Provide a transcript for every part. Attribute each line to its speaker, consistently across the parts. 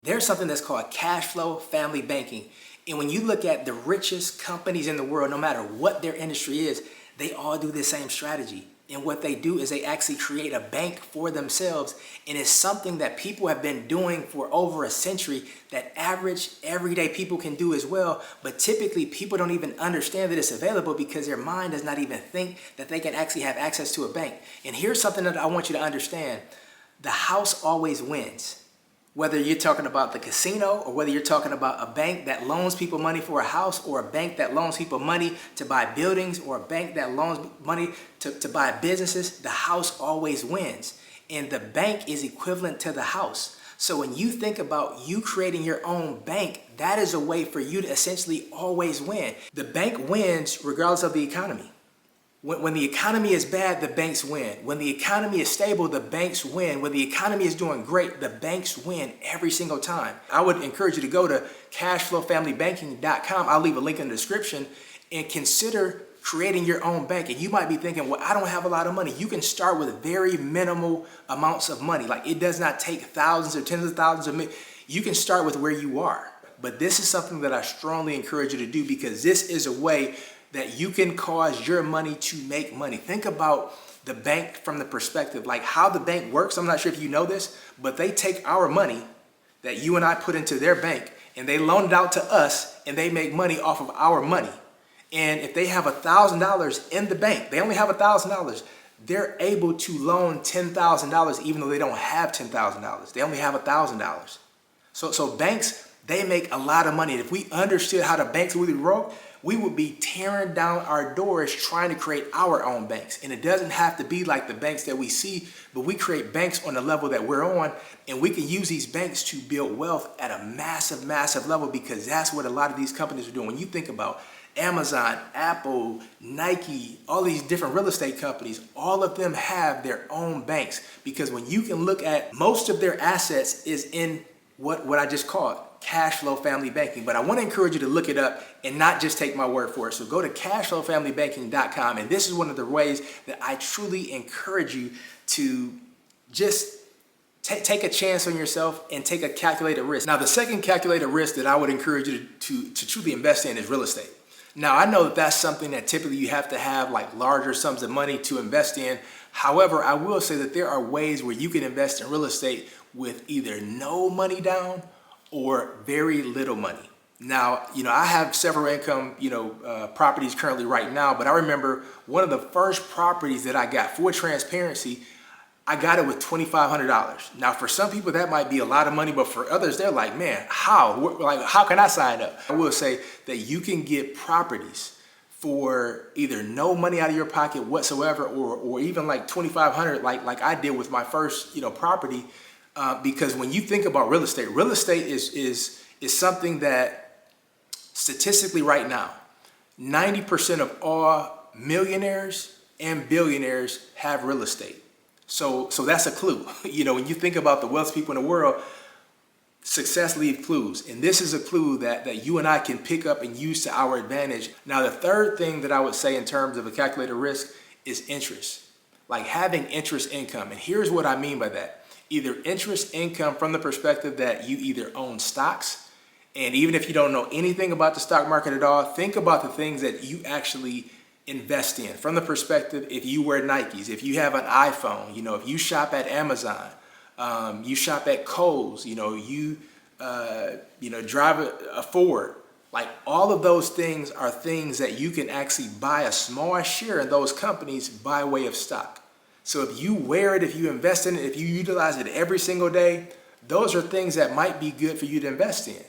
Speaker 1: There's something that's called cash flow family banking. And when you look at the richest companies in the world, no matter what their industry is, they all do the same strategy. And what they do is they actually create a bank for themselves. And it's something that people have been doing for over a century that average everyday people can do as well. But typically people don't even understand that it's available because their mind does not even think that they can actually have access to a bank. And here's something that I want you to understand. The house always wins. Whether you're talking about the casino or whether you're talking about a bank that loans people money for a house or a bank that loans people money to buy buildings or a bank that loans money to buy businesses, the house always wins. And the bank is equivalent to the house. So when you think about you creating your own bank, that is a way for you to essentially always win. The bank wins regardless of the economy. When the economy is bad, the banks win. When the economy is stable, the banks win. When the economy is doing great, the banks win every single time. I would encourage you to go to cashflowfamilybanking.com. I'll leave a link in the description and consider creating your own bank. And you might be thinking, well, I don't have a lot of money. You can start with very minimal amounts of money. Like it does not take thousands or tens of thousands of millions. You can start with where you are. But this is something that I strongly encourage you to do because this is a way that you can cause your money to make money. Think about the bank from the perspective, like how the bank works. I'm not sure if you know this, but they take our money that you and I put into their bank and they loan it out to us and they make money off of our money. And if they have $1,000 in the bank, they only have $1,000, they're able to loan $10,000 even though they don't have $10,000. They only have $1,000. So banks, they make a lot of money. And if we understood how the banks really work, we would be tearing down our doors trying to create our own banks. And it doesn't have to be like the banks that we see, but we create banks on the level that we're on, and we can use these banks to build wealth at a massive, massive level because that's what a lot of these companies are doing. When you think about Amazon, Apple, Nike, all these different real estate companies, all of them have their own banks because when you can look at most of their assets is in what I just called cash flow family banking. But I want to encourage you to look it up and not just take my word for it. So go to cashflowfamilybanking.com. And this is one of the ways that I truly encourage you to just take a chance on yourself and take a calculated risk. Now, the second calculated risk that I would encourage you to truly invest in is real estate. Now, I know that that's something that typically you have to have like larger sums of money to invest in. However, I will say that there are ways where you can invest in real estate with either no money down or very little money. Now, I have several income, properties currently right now, but I remember one of the first properties that I got for transparency, I got it with $2,500. Now, for some people that might be a lot of money, but for others, they're like, man, how can I sign up? I will say that you can get properties for either no money out of your pocket whatsoever, or even like $2,500, like I did with my first, property. Because when you think about real estate is something that statistically right now, 90% of all millionaires and billionaires have real estate. So that's a clue. When you think about the wealthiest people in the world, success leaves clues. And this is a clue that you and I can pick up and use to our advantage. Now, the third thing that I would say in terms of a calculated risk is interest, like having interest income. And here's what I mean by that. Either interest income from the perspective that you either own stocks, and even if you don't know anything about the stock market at all, think about the things that you actually invest in. From the perspective, if you wear Nikes, if you have an iPhone, if you shop at Amazon, you shop at Kohl's, you drive a Ford, like all of those things are things that you can actually buy a small share in those companies by way of stock. So if you wear it, if you invest in it, if you utilize it every single day, those are things that might be good for you to invest in.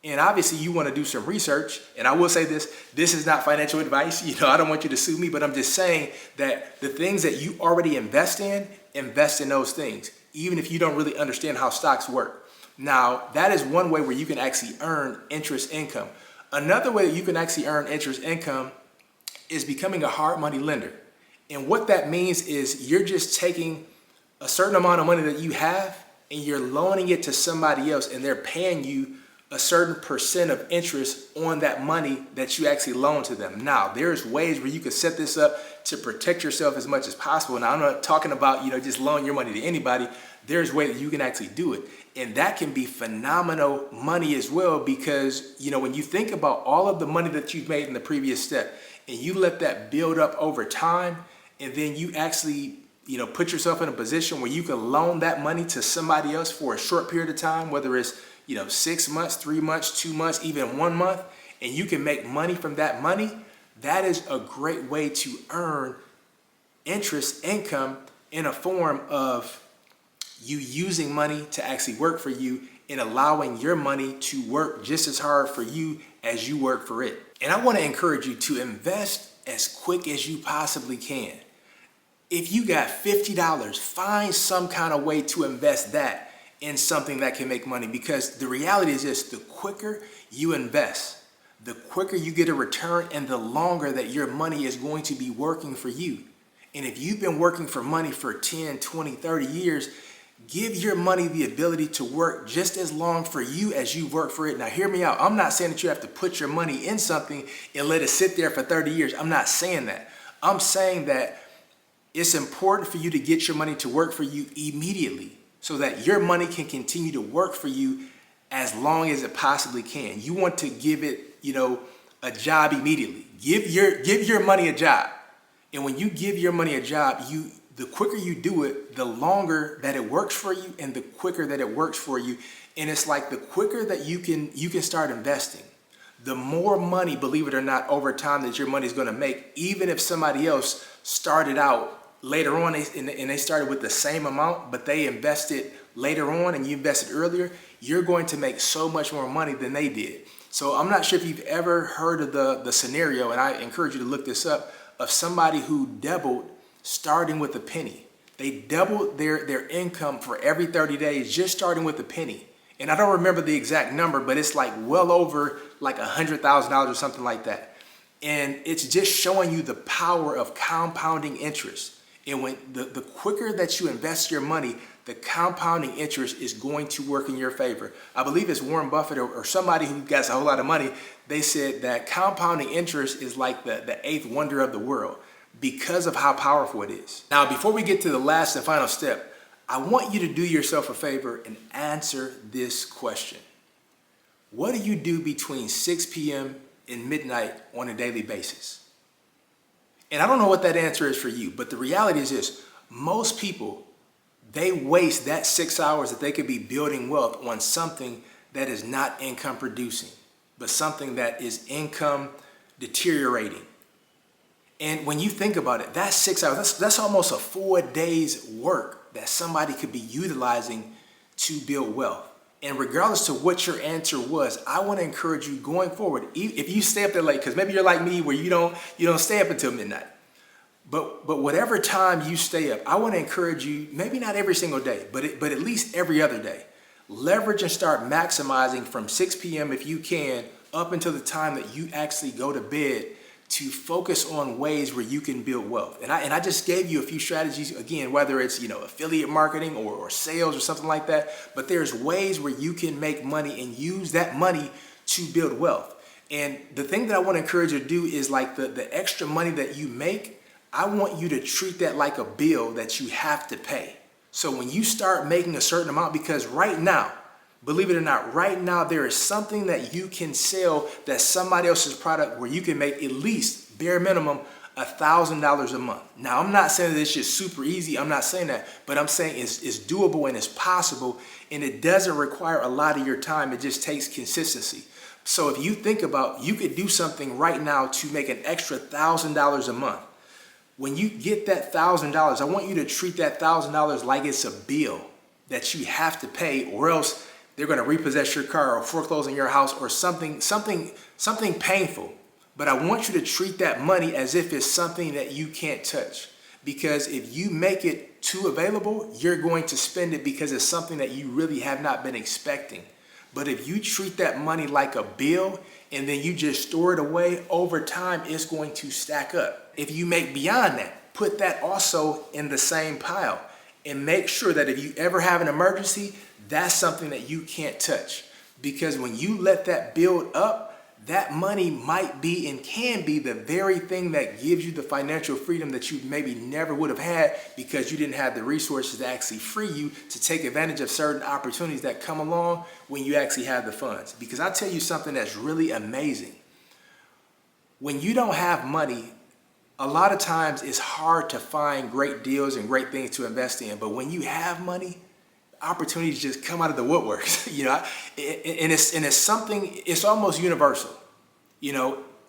Speaker 1: And obviously you want to do some research. And I will say this is not financial advice. I don't want you to sue me, but I'm just saying that the things that you already invest in those things, even if you don't really understand how stocks work. Now, that is one way where you can actually earn interest income. Another way that you can actually earn interest income is becoming a hard money lender. And what that means is you're just taking a certain amount of money that you have and you're loaning it to somebody else, and they're paying you a certain percent of interest on that money that you actually loan to them. Now, there's ways where you can set this up to protect yourself as much as possible. Now, I'm not talking about, just loan your money to anybody. there's a way that you can actually do it. And that can be phenomenal money as well, because, you know, when you think about all of the money that you've made in the previous step and you let that build up over time, and then you actually, you know, put yourself in a position where you can loan that money to somebody else for a short period of time, whether it's, you know, 6 months, 3 months, 2 months, even 1 month, and you can make money from that money. That is a great way to earn interest income in a form of you using money to actually work for you and allowing your money to work just as hard for you as you work for it. And I want to encourage you to invest as quick as you possibly can. If you got $50, find some kind of way to invest that in something that can make money, because the reality is this: the quicker you invest, the quicker you get a return, and the longer that your money is going to be working for you. And if you've been working for money for 10, 20, 30 years, give your money the ability to work just as long for you as you work for it. Now, hear me out. I'm not saying that you have to put your money in something and let it sit there for 30 years. I'm not saying that. I'm saying that it's important for you to get your money to work for you immediately so that your money can continue to work for you as long as it possibly can. You want to give it, you know, a job immediately. Give your money a job. And when you give your money a job, the quicker you do it, the longer that it works for you, and the quicker that it works for you. And it's like the quicker that you can start investing, the more money, believe it or not, over time that your money is going to make. Even if somebody else started out later on and they started with the same amount, but they invested later on and you invested earlier, you're going to make so much more money than they did. So I'm not sure if you've ever heard of the scenario, and I encourage you to look this up, of somebody who doubled starting with a penny. They doubled their income for every 30 days, just starting with a penny. And I don't remember the exact number, but it's like well over like $100,000 or something like that. And it's just showing you the power of compounding interest. And when the quicker that you invest your money, the compounding interest is going to work in your favor. I believe it's Warren Buffett or somebody who gets a whole lot of money. They said that compounding interest is like the eighth wonder of the world because of how powerful it is. Now, before we get to the last and final step, I want you to do yourself a favor and answer this question. What do you do between 6 p.m. and midnight on a daily basis? And I don't know what that answer is for you, but the reality is this: most people, they waste that 6 hours that they could be building wealth on something that is not income producing, but something that is income deteriorating. And when you think about it, that's 6 hours, that's almost a 4 days work that somebody could be utilizing to build wealth. And regardless to what your answer was, I want to encourage you going forward, if you stay up there late, because maybe you're like me where you don't stay up until midnight. But whatever time you stay up, I want to encourage you, maybe not every single day, but at least every other day, leverage and start maximizing from 6 p.m. if you can up until the time that you actually go to bed, to focus on ways where you can build wealth. And I just gave you a few strategies, again, whether it's, affiliate marketing or sales or something like that, but there's ways where you can make money and use that money to build wealth. And the thing that I want to encourage you to do is like the extra money that you make, I want you to treat that like a bill that you have to pay. So when you start making a certain amount, because right now, believe it or not, right now there is something that you can sell that's somebody else's product where you can make at least bare minimum $1,000 a month. Now, I'm not saying that it's just super easy. I'm not saying that, but I'm saying it's doable and it's possible, and it doesn't require a lot of your time. It just takes consistency. So if you think about, you could do something right now to make an extra $1,000 a month. When you get that $1,000, I want you to treat that $1,000 like it's a bill that you have to pay, or else they're going to repossess your car or foreclose on your house or something painful. But I want you to treat that money as if it's something that you can't touch. Because if you make it too available, you're going to spend it because it's something that you really have not been expecting. But if you treat that money like a bill and then you just store it away, over time, it's going to stack up. If you make beyond that, put that also in the same pile and make sure that if you ever have an emergency, that's something that you can't touch. Because when you let that build up, that money might be and can be the very thing that gives you the financial freedom that you maybe never would have had because you didn't have the resources to actually free you to take advantage of certain opportunities that come along when you actually have the funds. Because I tell you something that's really amazing. When you don't have money, a lot of times it's hard to find great deals and great things to invest in. But when you have money, opportunities just come out of the woodworks, and it's something, it's almost universal,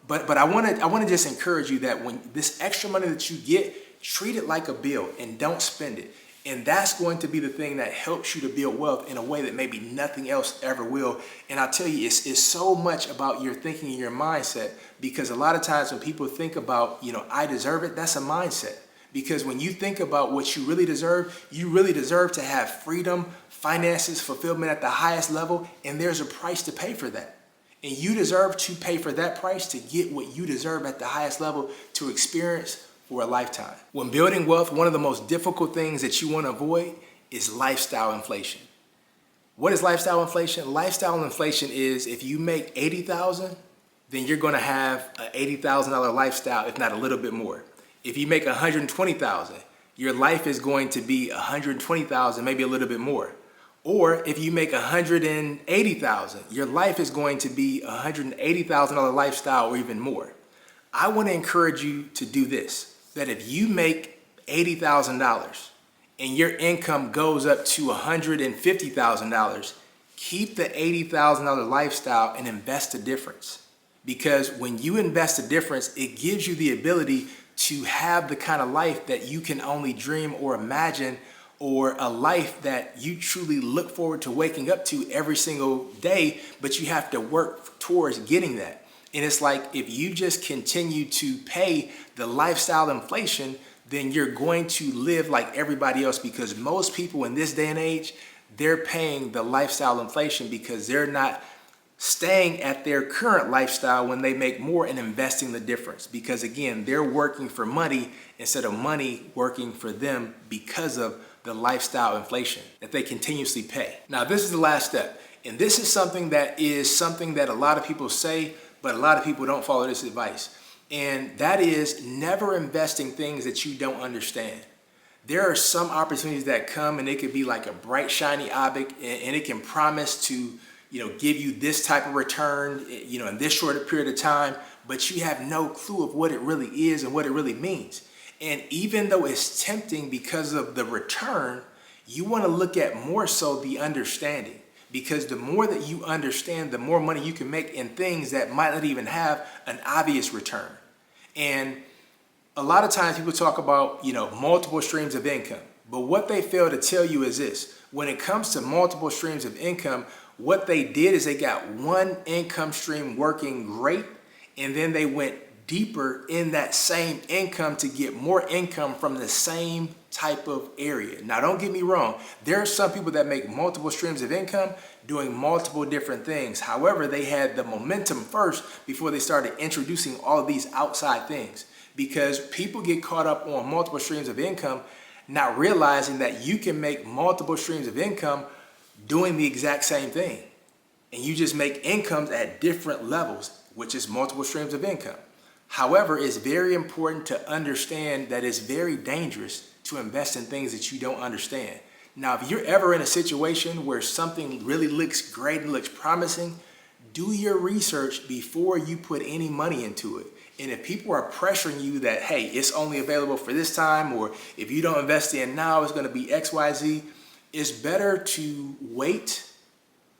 Speaker 1: but I want to just encourage you that when this extra money that you get, treat it like a bill and don't spend it. And that's going to be the thing that helps you to build wealth in a way that maybe nothing else ever will. And I'll tell you, it's so much about your thinking and your mindset, because a lot of times when people think about, I deserve it, that's a mindset. Because when you think about what you really deserve to have freedom, finances, fulfillment at the highest level, and there's a price to pay for that. And you deserve to pay for that price to get what you deserve at the highest level to experience for a lifetime. When building wealth, one of the most difficult things that you want to avoid is lifestyle inflation. What is lifestyle inflation? Lifestyle inflation is if you make $80,000, then you're going to have an $80,000 lifestyle, if not a little bit more. If you make $120,000, your life is going to be $120,000, maybe a little bit more. Or if you make $180,000, your life is going to be $180,000 lifestyle or even more. I want to encourage you to do this, that if you make $80,000 and your income goes up to $150,000, keep the $80,000 lifestyle and invest the difference. Because when you invest the difference, it gives you the ability to have the kind of life that you can only dream or imagine, or a life that you truly look forward to waking up to every single day, but you have to work towards getting that. And it's like, if you just continue to pay the lifestyle inflation, then you're going to live like everybody else, because most people in this day and age, they're paying the lifestyle inflation because they're not staying at their current lifestyle when they make more and investing the difference. Because again, they're working for money instead of money working for them because of the lifestyle inflation that they continuously pay. Now, this is the last step. And this is something that a lot of people say, but a lot of people don't follow this advice. And that is never invest in things that you don't understand. There are some opportunities that come and it could be like a bright, shiny object, and it can promise to give you this type of return, in this short period of time, but you have no clue of what it really is and what it really means. And even though it's tempting because of the return, you want to look at more so the understanding, because the more that you understand, the more money you can make in things that might not even have an obvious return. And a lot of times people talk about, multiple streams of income, but what they fail to tell you is this: when it comes to multiple streams of income, what they did is they got one income stream working great, and then they went deeper in that same income to get more income from the same type of area. Now, don't get me wrong. There are some people that make multiple streams of income doing multiple different things. However, they had the momentum first before they started introducing all of these outside things, because people get caught up on multiple streams of income, not realizing that you can make multiple streams of income doing the exact same thing. And you just make incomes at different levels, which is multiple streams of income. However, it's very important to understand that it's very dangerous to invest in things that you don't understand. Now, if you're ever in a situation where something really looks great and looks promising, do your research before you put any money into it. And if people are pressuring you that, hey, it's only available for this time, or if you don't invest in now, it's going to be X, Y, Z, it's better to wait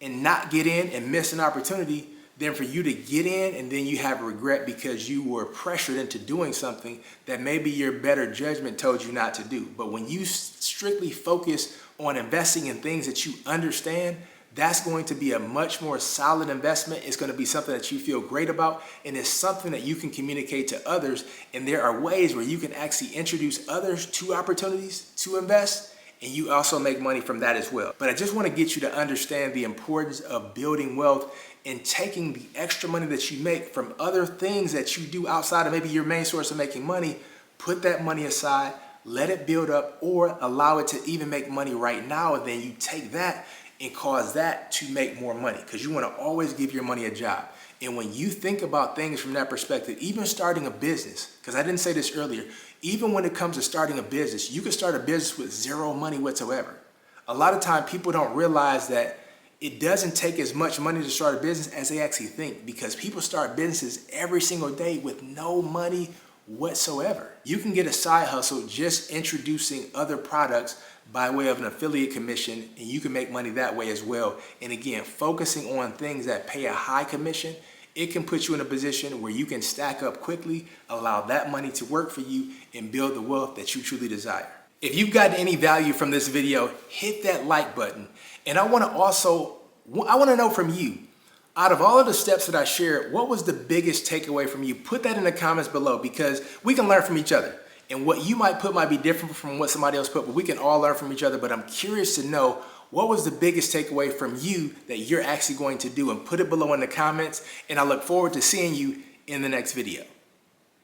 Speaker 1: and not get in and miss an opportunity than for you to get in and then you have regret because you were pressured into doing something that maybe your better judgment told you not to do. But when you strictly focus on investing in things that you understand, that's going to be a much more solid investment. It's going to be something that you feel great about, and it's something that you can communicate to others. And there are ways where you can actually introduce others to opportunities to invest, and you also make money from that as well. But I just want to get you to understand the importance of building wealth and taking the extra money that you make from other things that you do outside of maybe your main source of making money. Put that money aside, let it build up, or allow it to even make money right now, and then you take that and cause that to make more money, because you want to always give your money a job. And when you think about things from that perspective, even starting a business, because I didn't say this earlier, even when it comes to starting a business, you can start a business with zero money whatsoever. A lot of time people don't realize that it doesn't take as much money to start a business as they actually think, because people start businesses every single day with no money whatsoever. You can get a side hustle just introducing other products by way of an affiliate commission, and you can make money that way as well. And again, focusing on things that pay a high commission, it can put you in a position where you can stack up quickly, allow that money to work for you, and build the wealth that you truly desire. If you've gotten any value from this video, hit that like button. And I want to know from you, out of all of the steps that I shared, what was the biggest takeaway from you? Put that in the comments below, because we can learn from each other. And what you might put might be different from what somebody else put, but we can all learn from each other. But I'm curious to know, what was the biggest takeaway from you that you're actually going to do? And put it below in the comments. And I look forward to seeing you in the next video.